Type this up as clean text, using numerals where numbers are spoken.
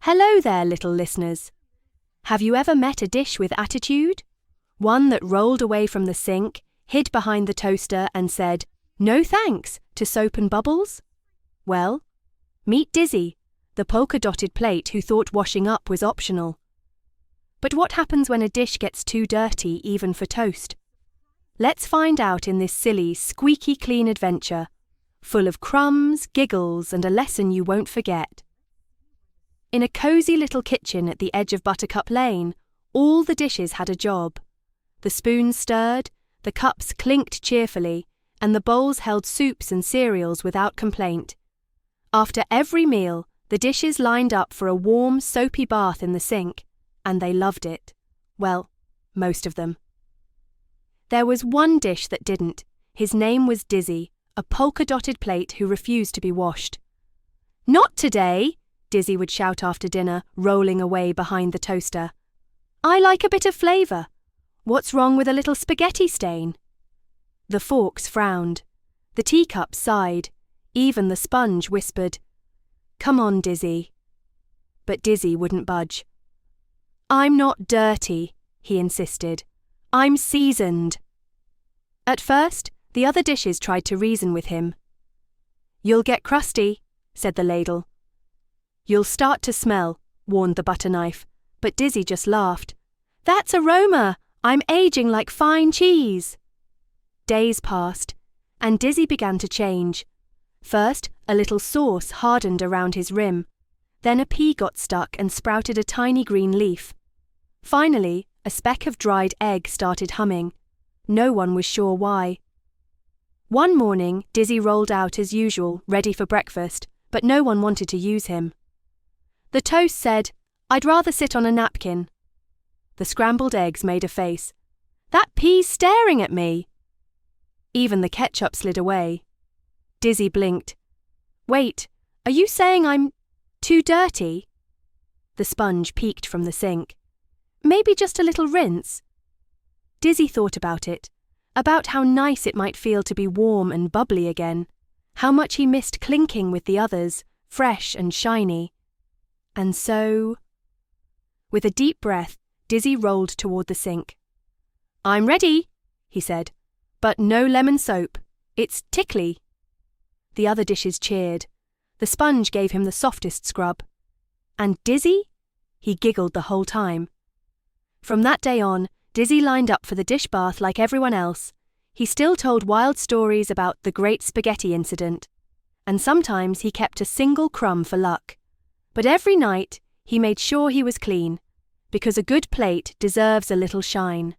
Hello there, little listeners. Have you ever met a dish with attitude? One that rolled away from the sink, hid behind the toaster and said, "No thanks," to soap and bubbles? Well, meet Dizzy, the polka-dotted plate who thought washing up was optional. But what happens when a dish gets too dirty even for toast? Let's find out in this silly, squeaky clean adventure, full of crumbs, giggles, and a lesson you won't forget. In a cosy little kitchen at the edge of Buttercup Lane, all the dishes had a job. The spoons stirred, the cups clinked cheerfully, and the bowls held soups and cereals without complaint. After every meal, the dishes lined up for a warm, soapy bath in the sink, and they loved it. Well, most of them. There was one dish that didn't. His name was Dizzy, a polka-dotted plate who refused to be washed. "Not today," Dizzy would shout after dinner, rolling away behind the toaster. "I like a bit of flavour. What's wrong with a little spaghetti stain?" The forks frowned. The teacups sighed. Even the sponge whispered, "Come on, Dizzy." But Dizzy wouldn't budge. "I'm not dirty," he insisted. "I'm seasoned." At first, the other dishes tried to reason with him. "You'll get crusty," said the ladle. "You'll start to smell," warned the butter knife, but Dizzy just laughed. "That's aroma! I'm aging like fine cheese." Days passed, and Dizzy began to change. First, a little sauce hardened around his rim. Then a pea got stuck and sprouted a tiny green leaf. Finally, a speck of dried egg started humming. No one was sure why. One morning, Dizzy rolled out as usual, ready for breakfast, but no one wanted to use him. The toast said, "I'd rather sit on a napkin." The scrambled eggs made a face. "That pea's staring at me." Even the ketchup slid away. Dizzy blinked. "Wait, are you saying I'm too dirty?" The sponge peeked from the sink. "Maybe just a little rinse." Dizzy thought about it, about how nice it might feel to be warm and bubbly again, how much he missed clinking with the others, fresh and shiny. And so... With a deep breath, Dizzy rolled toward the sink. "I'm ready," he said, "but no lemon soap. It's tickly." The other dishes cheered. The sponge gave him the softest scrub. And Dizzy? He giggled the whole time. From that day on, Dizzy lined up for the dish bath like everyone else. He still told wild stories about the Great Spaghetti Incident. And sometimes he kept a single crumb for luck. But every night, he made sure he was clean, because a good plate deserves a little shine.